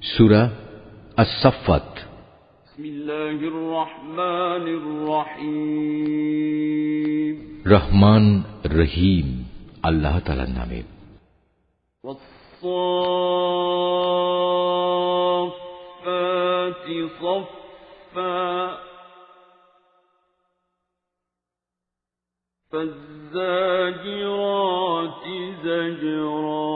সূরা আস-সাফফাত। বিসমিল্লাহির রহমানির রহিম। রহমান রহিম আল্লাহ তাআলার নামে। ওয়াস-সাফফাতি সাফফা ফাজ-জাজিরাতি জাজরা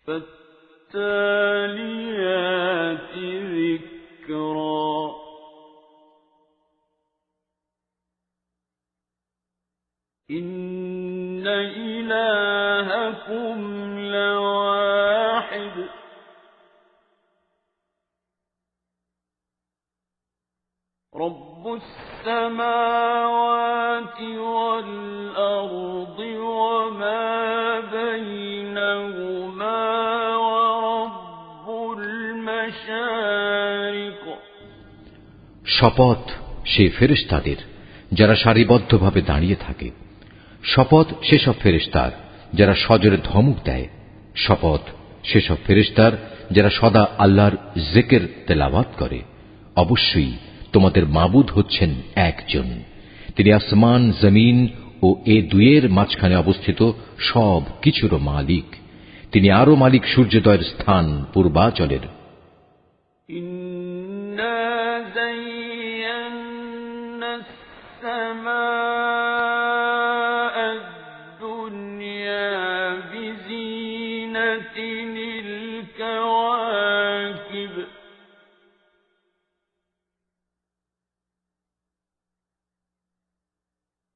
فالتاليات ذكرا إن إلهكم لواحد رب السماوات والأرض وما بينهما ورب المشارق। শপথ সে ফেরেশতাদের যারা সারিবদ্ধভাবে দাঁড়িয়ে থাকে, শপথ সেসব ফেরেশতার যারা সজোরে ধমক দেয়, শপথ সেসব ফেরেশতার যারা সদা আল্লাহর জিকির তেলাওয়াত করে। অবশ্যই তোমাদের মাবুদ হচ্ছেন একজন, তিনি আসমান জমিন ও এ দুয়ের মাঝখানে অবস্থিত সব কিছুরও মালিক। তিনি আরো মালিক সূর্যোদয়ের স্থান পূর্বাচলের।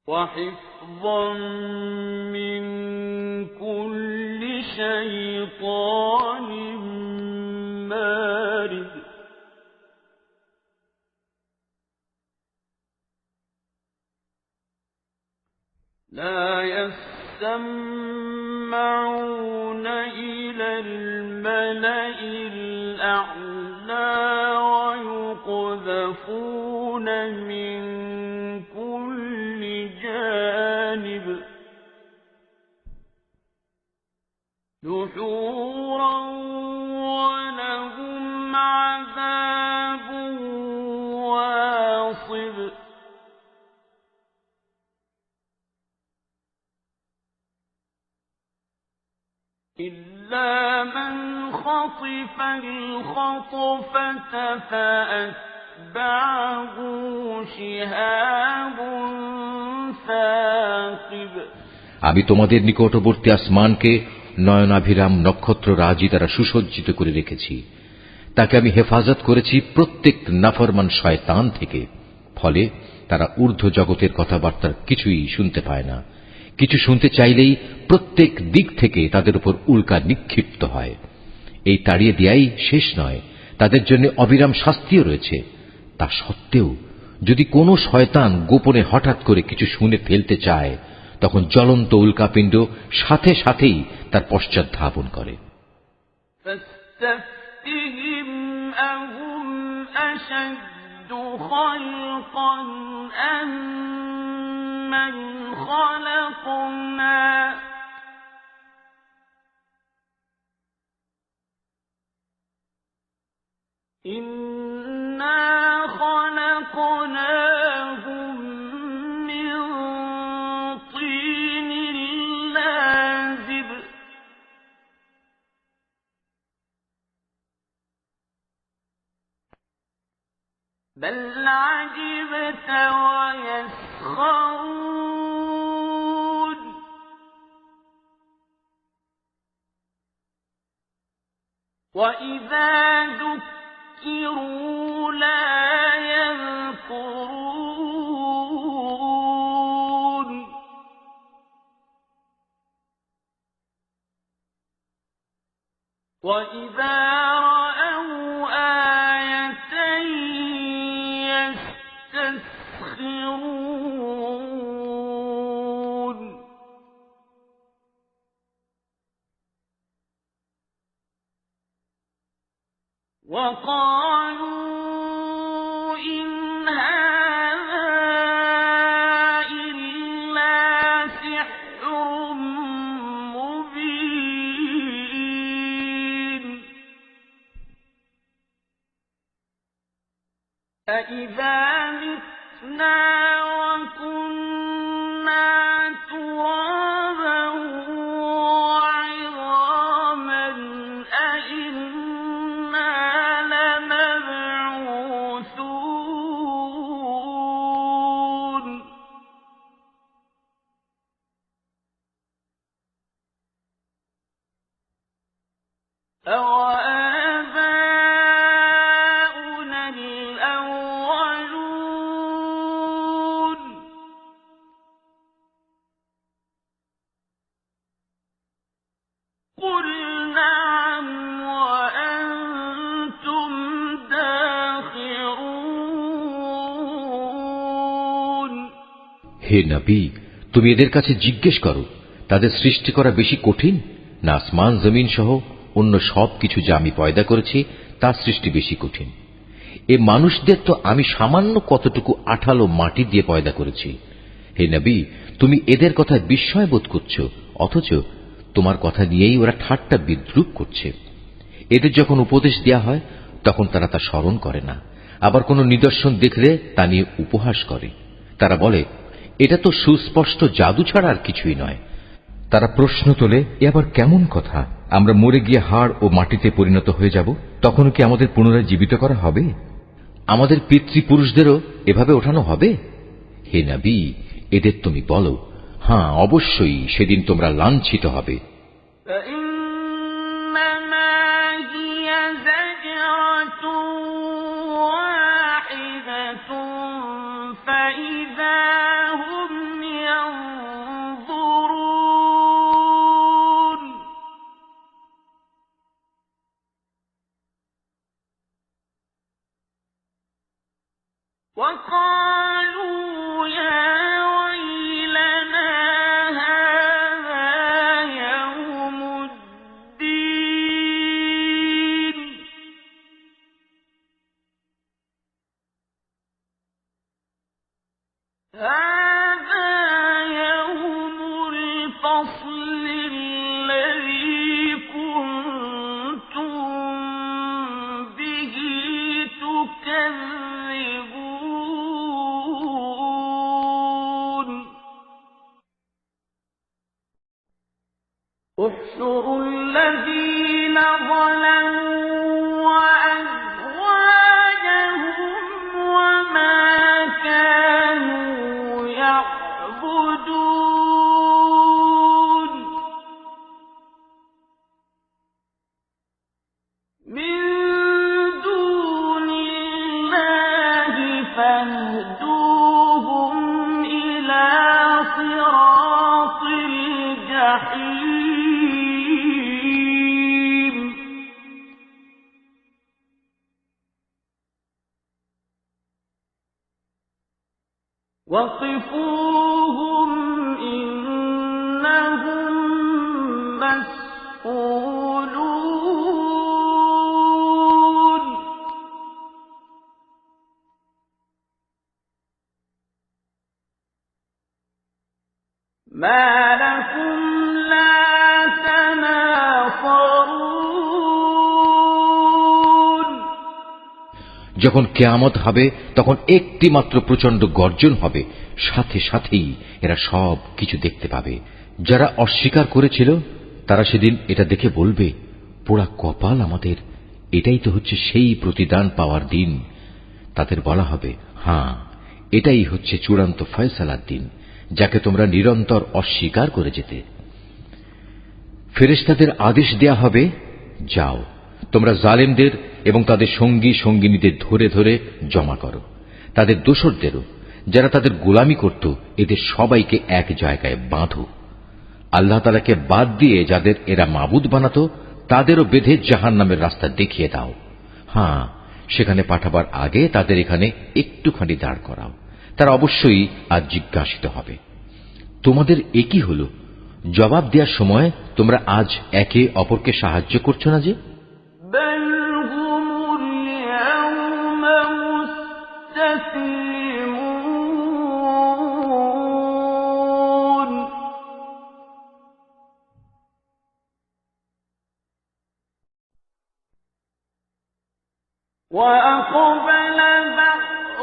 وحفظا من كل شيطان مارد لا يسمعون إلى الملأ الأعلى ويقذفون من كل جانب دحورا ولهم عذاب واصب إلا من خطف الخطفة فأتبعه شهاب ثاقب। আমি তোমাদের নিকটবর্তী আসমানকে নয়নাভিরাম নক্ষত্র রাজি দ্বারা সুসজ্জিত করে রেখেছি। তাকে আমি হেফাজত করেছি প্রত্যেক নাফরমান শয়তান থেকে। ফলে তারা ঊর্ধ্ব জগতের কথাবার্তার কিছুই শুনতে পায় না। কিছু শুনতে চাইলেই প্রত্যেক দিক থেকে তাদের উপর উল্কা নিক্ষিপ্ত হয়। এই তাড়িয়ে দেয়াই শেষ নয়, তাদের জন্য অবিরাম শাস্তিও রয়েছে। তা সত্ত্বেও যদি কোনো শয়তান গোপনে হঠাৎ করে কিছু শুনে ফেলতে চায়, তখন জ্বলন্ত উল্কাপিণ্ড সাথে সাথেই তার পশ্চাৎ ধাবন করে। فاستفتهم أهم أشد خلقا أم من خلقنا إنا خلقناهم من طين لازب بل عجبت ويسخرون وإذا ذكروا لا يذكرون وإذا رأوا آية يستسخرون وقالوا إن هذا إلا سحر مبين أَإِذَا مِتْنَا وَكُنَّا تُرَابًا وَعِظَامًا أَإِنَّا لَمَبْعُوثُونَ أَوَآبَاؤُنَا الْأَوَّلُونَ قُلْ نَعَمْ وَأَنتُمْ دَاخِرُونَ হে নবী, তুমি এদের কাছে জিজ্ঞেস করো, তাদের সৃষ্টি করা বেশি কঠিন না আসমান জমিন সহ অন্য সব কিছু যা আমি পয়দা করেছি তার সৃষ্টি বেশি কঠিন? এ মানুষদের তো আমি সামান্য কতটুকু আঠালো মাটি দিয়ে পয়দা করেছি। হে নবী, তুমি এদের কথায় বিস্ময় বোধ করছো, অথচ তোমার কথা নিয়েই ওরা ঠাট্টা বিদ্রূপ করছে। এদের যখন উপদেশ দেয়া হয় তখন তারা তা স্মরণ করে না, আবার কোনো নিদর্শন দেখলে তা নিয়ে উপহাস করে। তারা বলে, এটা তো সুস্পষ্ট জাদু ছাড়া আর কিছুই নয়। তারা প্রশ্ন তোলে, এ আবার কেমন কথা? আমরা মরে গিয়ে হাড় ও মাটিতে পরিণত হয়ে যাব, তখন কি আমাদের পুনরায় জীবিত করা হবে? আমাদের পিতৃপুরুষদেরও এভাবে ওঠানো হবে? হে নবী, এদের তুমি বলো, হ্যাঁ অবশ্যই সেদিন তোমরা লাঞ্ছিত হবে। فإنما هي زجرة واحدة فإذا هم ينظرون وقالوا يا ويلنا هذا يوم الدين هذا يوم الفصل الذي كنتم به تكذبون احشروا الذين ظلموا وأزواجهم وما كانوا يعبدون من دون الله فاهدوهم إلى صراط الجحيم وقفوهم إنهم مسئولون ما لكم لا تناصرون যখন কিয়ামত হবে তখন একটি মাত্র প্রচন্ড গর্জন হবে, সাথে সাথেই এরা সব কিছু দেখতে পাবে। যারা অস্বীকার করেছিল তারা সেদিন এটা দেখে বলবে, পোড়া কপাল আমাদের, এটাই তো হচ্ছে সেই প্রতিদান পাওয়ার দিন। তাদের বলা হবে, হ্যাঁ এটাই হচ্ছে চূড়ান্ত ফয়সালার দিন, যাকে তোমরা নিরন্তর অস্বীকার করে যেতে। ফেরেশতাদের আদেশ দেয়া হবে, যাও তোমরা জালেমদের এবং তাদের সঙ্গী সঙ্গিনীদের ধরে ধরে জমা করো, তাদের দোসরদেরও, যারা তাদের গোলামি করত, এদের সবাইকে এক জায়গায় বাঁধো। আল্লাহ তাআলাকে বাদ দিয়ে যাদের এরা মাবুদ বানাতো তাদেরও বেঁধে জাহান্নামের রাস্তা দেখিয়ে দাও। হ্যাঁ, সেখানে পাঠাবার আগে তাদের এখানে একটুখানি দাঁড় করাও, তারা অবশ্যই আজ জিজ্ঞাসিত হবে। তোমাদের একই হল, জবাব দেওয়ার সময় তোমরা আজ একে অপরকে সাহায্য করছো না যে? بل هم اليوم مستسلمون وأقبل بعضهم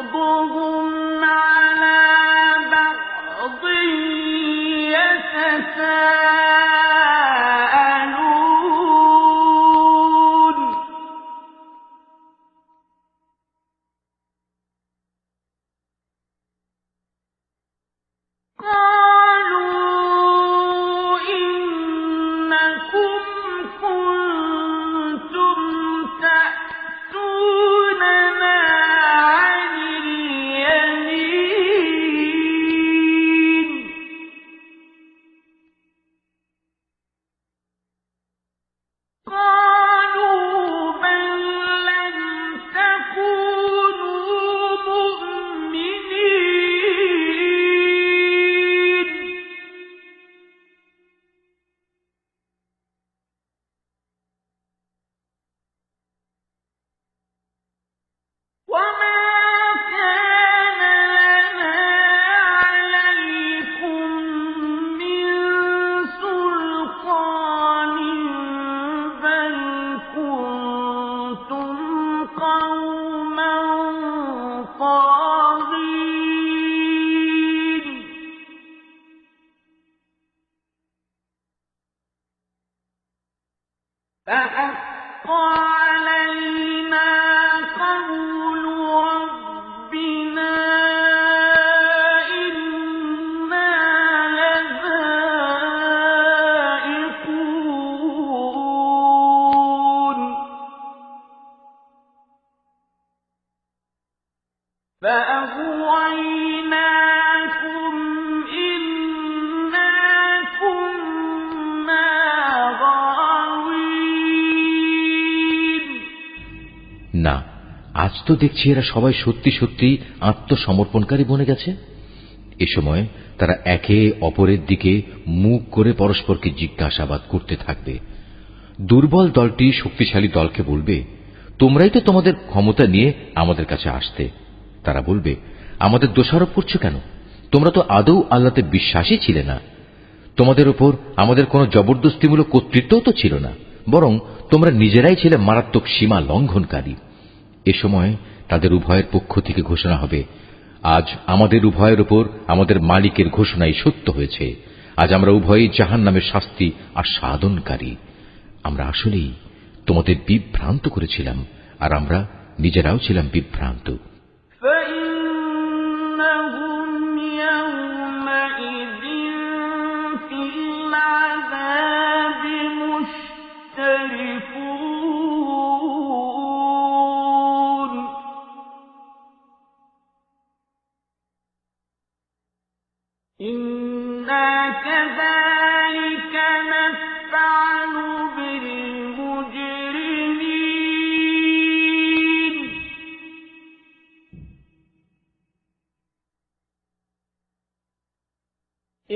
فحق علينا قول ربنا إنا لذائقون فأغويناكم إنا كنا غاوين না, আজ তো দেখছি এরা সবাই সত্যি সত্যি আত্মসমর্পণকারী বনে গেছে। এ সময় তারা একে অপরের দিকে মুখ করে পরস্পরকে জিজ্ঞাসাবাদ করতে থাকবে। দুর্বল দলটি শক্তিশালী দলকে বলবে, তোমরাই তো তোমাদের ক্ষমতা নিয়ে আমাদের কাছে আসতে। তারা বলবে, আমাদের দোষারোপ করছো কেন? তোমরা তো আদৌ আল্লাহতে বিশ্বাসী ছিলে না। তোমাদের উপর আমাদের কোনো জবরদস্তিমূলক কর্তৃত্বও তো ছিল না, বরং তোমরা নিজেরাই ছিলে মারাত্মক সীমা লঙ্ঘনকারী। এ সময় তাদের উভয়ের পক্ষ থেকে ঘোষণা হবে, আজ আমাদের উভয়ের উপর আমাদের মালিকের ঘোষণাই সত্য হয়েছে। আজ আমরা উভয়ই জাহান্নামের শাস্তি আস্বাদনকারী। আমরা আসলেই তোমাদের বিভ্রান্ত করেছিলাম, আর আমরা নিজেরাও ছিলাম বিভ্রান্ত। فإنهم يومئذ في العذاب مشتركون إنا كذلك نفعل بالمجرمين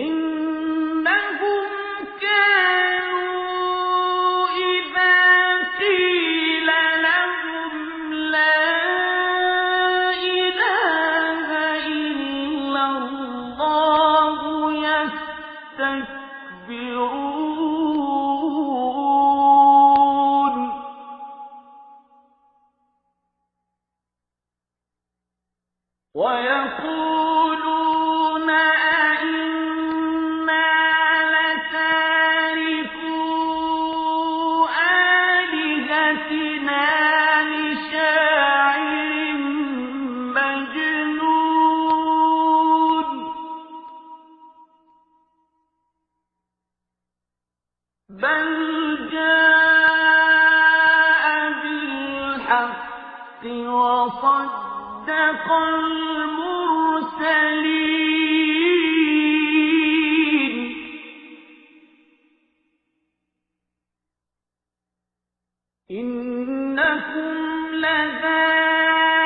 إنهم كانوا إذا قيل لهم لا إله إلا الله يستكبرون ويقولون أئنا لتاركو آلهتنا لشاعر مجنون بل جاء بالحق وصدق المرسلين إنكم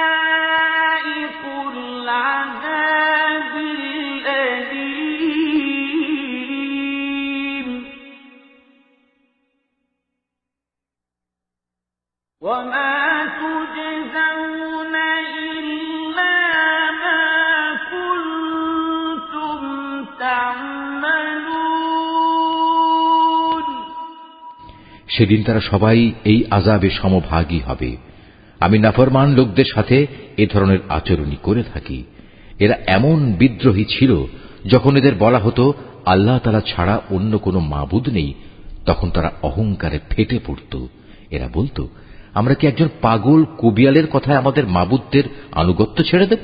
لذائق العذاب الأليم وما تجزون إلا ما كنتم تعملون সেদিন তারা সবাই এই আযাবে সমভাগী হবে। আমি নাফরমান লোকদের সাথে এ ধরনের আচরণই করে থাকি। এরা এমন বিদ্রোহী ছিল, যখন এদের বলা হতো আল্লাহ তাআলা ছাড়া অন্য কোনো মাবুদ নেই, তখন তারা অহংকারে ফেটে পড়ত। এরা বলতো, আমরা কি একজন পাগল কুবিয়ালের কথায় আমাদের মাবুদদের আনুগত্য ছেড়ে দেব?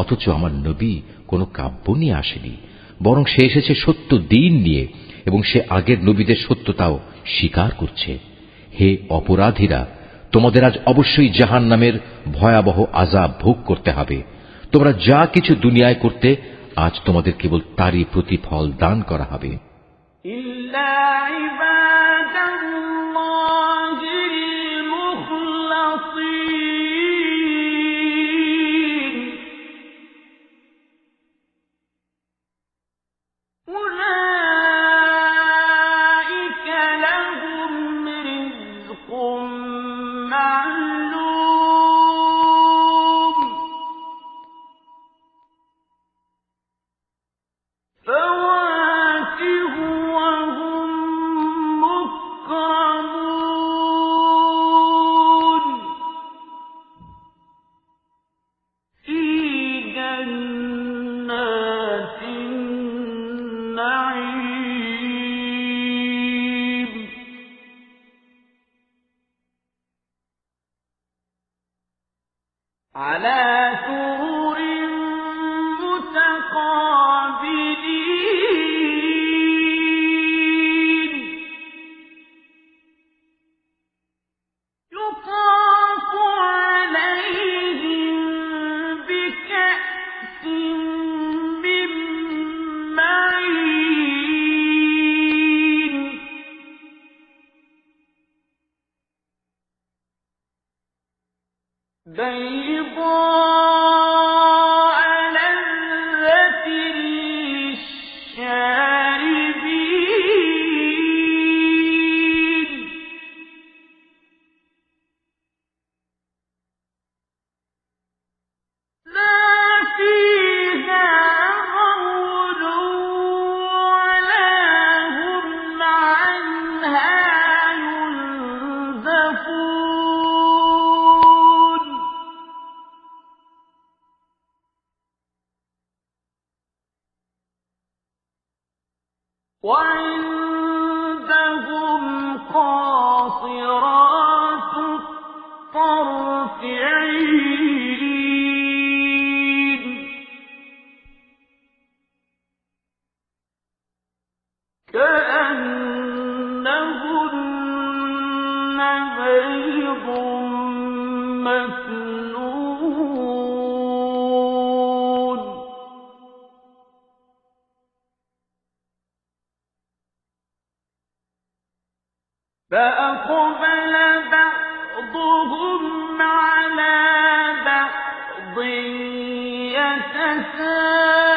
অথচ আমার নবী কোনো কাব্য নিয়ে আসেনি, বরং সে এসেছে সত্য দ্বীন নিয়ে, এবং সে আগের নবীদের সত্যতাও স্বীকার করছে। হে অপরাধীরা, তোমাদের আজ অবশ্যই জাহান্নামের ভয়াবহ আযাব ভোগ করতে হবে। তোমরা যা কিছু দুনিয়ায় করতে, আজ তোমাদের কেবল তারই প্রতিফল দান করা হবে। إلا عباد الله المخلصين أولئك لهم رزق معلوم فواكه وهم على سرر متقابلين يطاف عليهم بكأس من معين بيضاء لذة للشاربين لا فيها غول ولا هم عنها ينزفون وعندهم قاصرات الطرف عين كأنهن بيض مكنون فأقبل بعضهم على بعض يتساءلون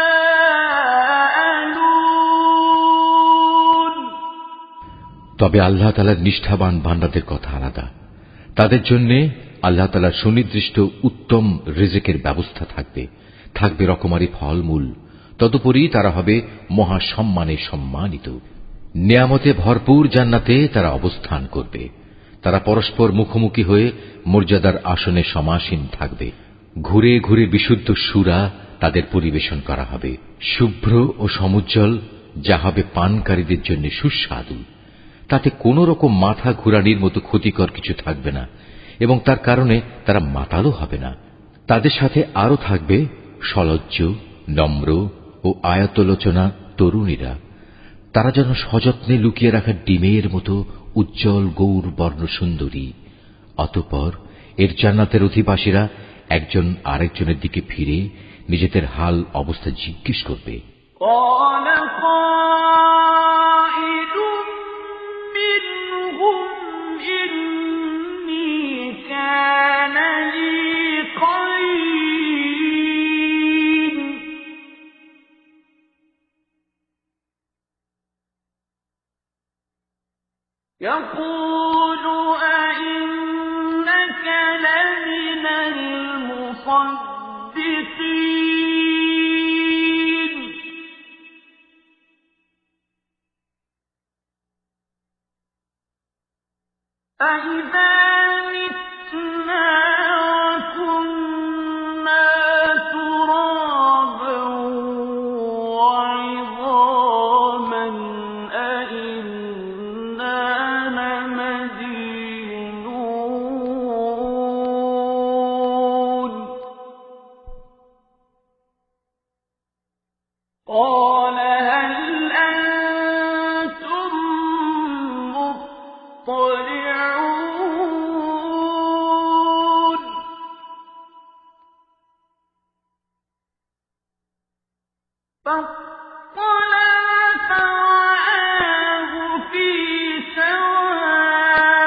তবে আল্লাহ তাআলার নিষ্ঠাবান বান্দাদের কথা আলাদা। তাদের জন্য আল্লাহ তাআলার সুনির্দিষ্ট উত্তম রিজিকের ব্যবস্থা থাকবে, থাকবে রকমারি ফলমূল। তদুপরি তারা হবে মহাসম্মানে সম্মানিত। নিয়ামতে ভরপুর জান্নাতে তারা অবস্থান করবে। তারা পরস্পর মুখোমুখি হয়ে মর্যাদার আসনে সমাসীন থাকবে। ঘুরে ঘুরে বিশুদ্ধ সুরা তাদের পরিবেশন করা হবে, শুভ্র ও সমুজ্জ্বল, যা হবে পানকারীদের জন্য সুস্বাদু। তাতে কোন রকম মাথা ঘুরানির মতো ক্ষতিকর কিছু থাকবে না এবং তার কারণে তারা মাতালও হবে না। তাদের সাথে আরো থাকবে সলজ্জ, নম্র ও আয়তলোচনা তরুণীরা। তারা যেন সযত্নে লুকিয়ে রাখা ডিমের মতো উজ্জ্বল গৌর বর্ণ সুন্দরী। অতঃপর এর জান্নাতের অধিবাসীরা একজন আরেকজনের দিকে ফিরে নিজেদের হাল অবস্থা জিজ্ঞেস করবে। قال قائل منهم إني كان لي قرين يقول أئنك لمن المصدقين أَإِذَا مِتْنَا وَكُنَّا تُرَابًا وَعِظَامًا أَإِنَّا لَمَدِينُونَ قَالَ هَلْ أَنتُم مُّطَّلِعُونَ فاطلع فرآه في سواء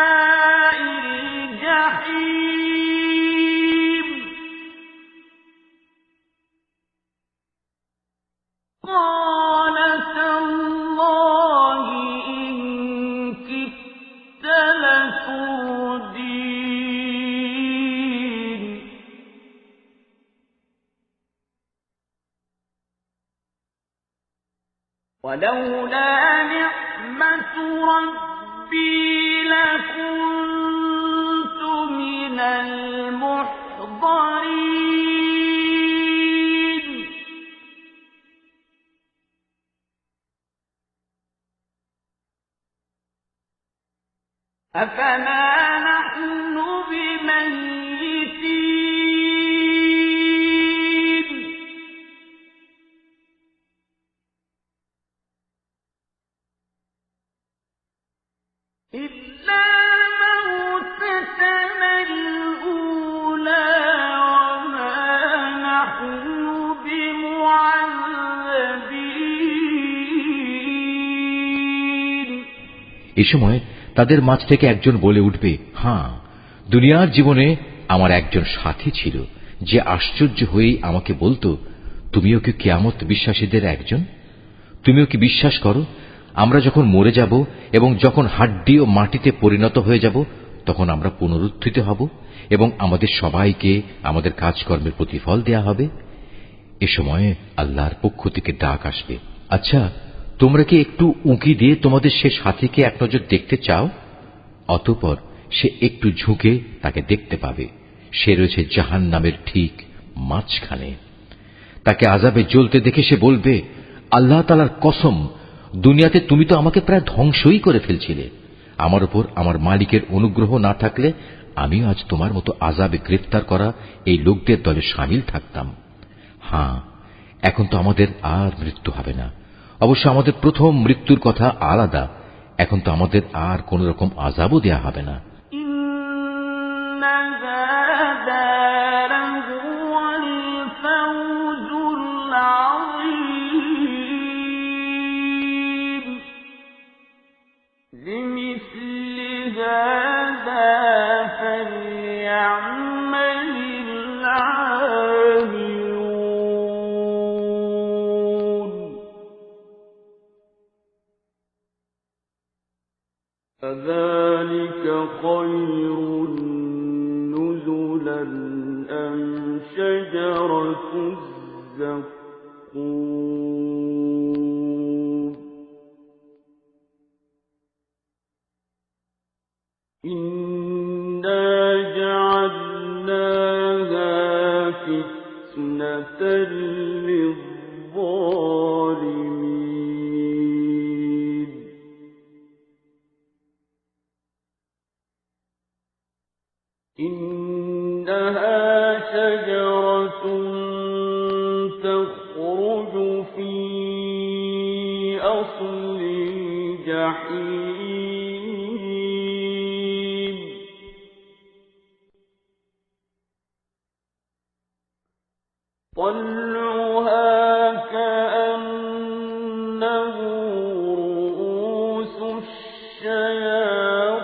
الجحيم قال تالله إن كدت لتردين ولولا نعمة ربي لكنت من المحضرين أفما نحن بميتين إلا موتتنا الأولى وما نحن بمعذبين। এ সময় তাদের মাঝ থেকে একজন বলে উঠবে, হ্যাঁ, দুনিয়ার জীবনে আমার একজন সাথী ছিল, যে আশ্চর্য হয়েই আমাকে বলতো, তুমিও কি কিয়ামত বিশ্বাসীদের একজন? তুমিও কি বিশ্বাস করো আমরা যখন মরে যাব এবং যখন হাড্ডি ও মাটিতে পরিণত হয়ে যাব, তখন আমরা পুনরুত্থিত হব এবং আমাদের সবাইকে আমাদের কাজকর্মের প্রতিফল দেয়া হবে? এ সময়ে আল্লাহর পক্ষ থেকে ডাক আসবে, আচ্ছা, তোমরা কি একটু উঁকি দিয়ে তোমাদের সে সাথীকে এক নজর দেখতে চাও? অতঃপর সে একটু ঝুঁকে তাকে দেখতে পাবে। সে রয়েছে জাহান্নামের ঠিক মাঝখানে। তাকে আযাবে জ্বলতে দেখে সে বলবে, আল্লাহ তাআলার কসম, দুনিয়াতে তুমি তো আমাকে প্রায় ধ্বংসই করে ফেলছিলে। আমার উপর আমার মালিকের অনুগ্রহ না থাকলে আমিও আজ তোমার মতো আযাবে গ্রেফতার করা এই লোকদের দলে শামিল থাকতাম। হ্যাঁ, এখন তো আমাদের আর মৃত্যু হবে না। অবশ্য আমাদের প্রথম মৃত্যুর কথা আলাদা। এখন তো আমাদের আর কোন রকম আযাবও দেয়া হবে না। فذلك خير نزلا أم شجرة الزقوم إنا جعلناها فتنة للظالمين إنها شجرة تخرج في أصل الجحيم طلعها كأنه رؤوس الشياطين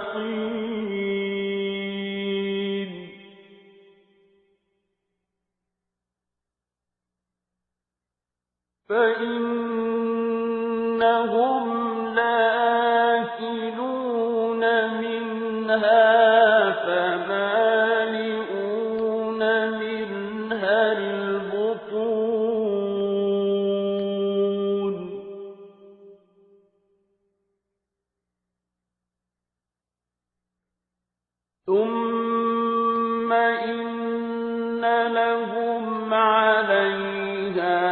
فإنهم لآكلون منها فمالئون منها البطون ثم إن لهم عليها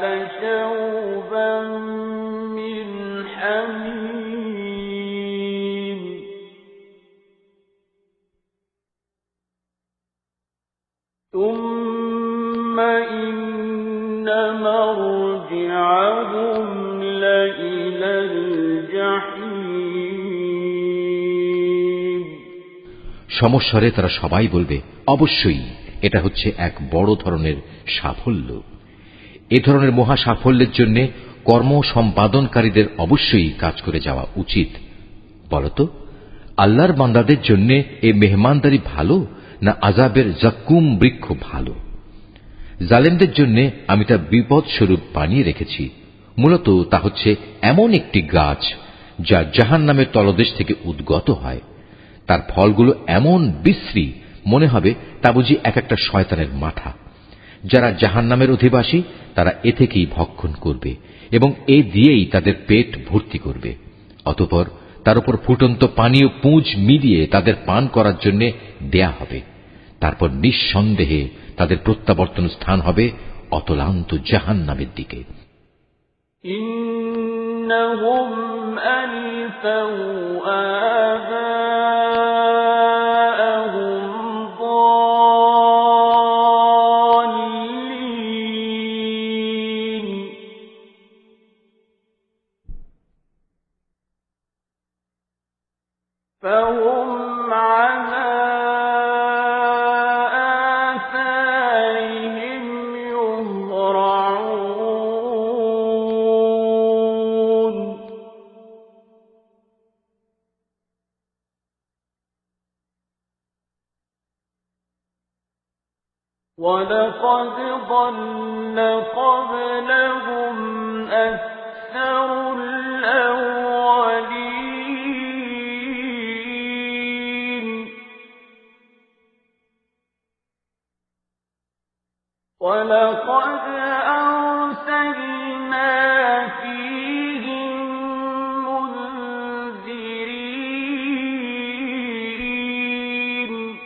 لشوبا من حميم ثم إن مرجعهم لإلى الجحيم সমস্বরে তারা সবাই বলবে, অবশ্যই এটা হচ্ছে এক বড় ধরনের সাফল্য। এ ধরনের মহা সাফল্যের জন্য কর্ম সম্পাদনকারীদের অবশ্যই কাজ করে যাওয়া উচিত। বলতো, আল্লাহর বান্দাদের জন্য এই মেহমানদারি ভালো না আযাবের জাক্কুম বৃক্ষ ভালো? জালেমদের জন্য আমি তা বিপদ স্বরূপ বানিয়ে রেখেছি। মূলত তা হচ্ছে এমন একটি গাছ যা জাহান্নামের তলদেশ থেকে উদ্গত হয়। তার ফলগুলো এমন বিশ্রী, মনে হবে তা বুঝি এক একটা শয়তানের মাথা। যারা জাহান্নামের অধিবাসী তারা এ থেকেই ভক্ষণ করবে এবং এ দিয়েই তাদের পেট ভর্তি করবে। অতঃপর তার উপর ফুটন্ত পানি ও পুঁজ মিলিয়ে তাদের পান করার জন্য দেয়া হবে। তারপর নিঃসন্দেহে তাদের প্রত্যাবর্তন স্থান হবে অতলান্ত জাহান্নামের দিকে। إنهم ألفوا آباءهم ضالين فهم على آثارهم يهرعون ولقد ضل قبلهم أكثر الأولين ولقد أرسلنا فيهم منذرين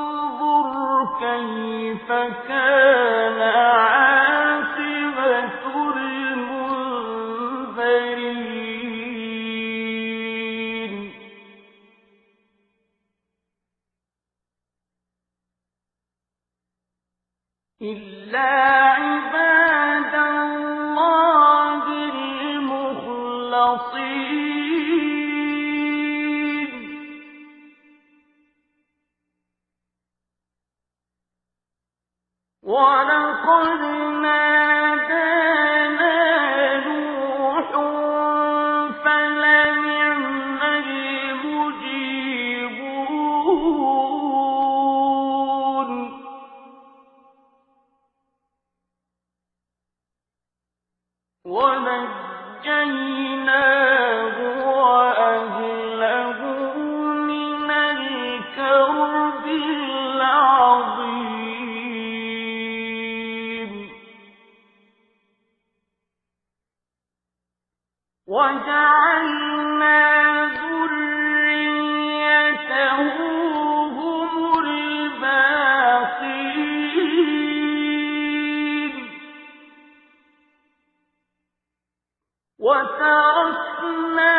فانظر كيف كان عاقبة المنذرين إلا عباد الله المخلصين ولقد نادانا نوح فلنعم المجيبون ونجيناه وأهله من الكرب العظيم وجعلنا ذريته هم الباقين وتركنا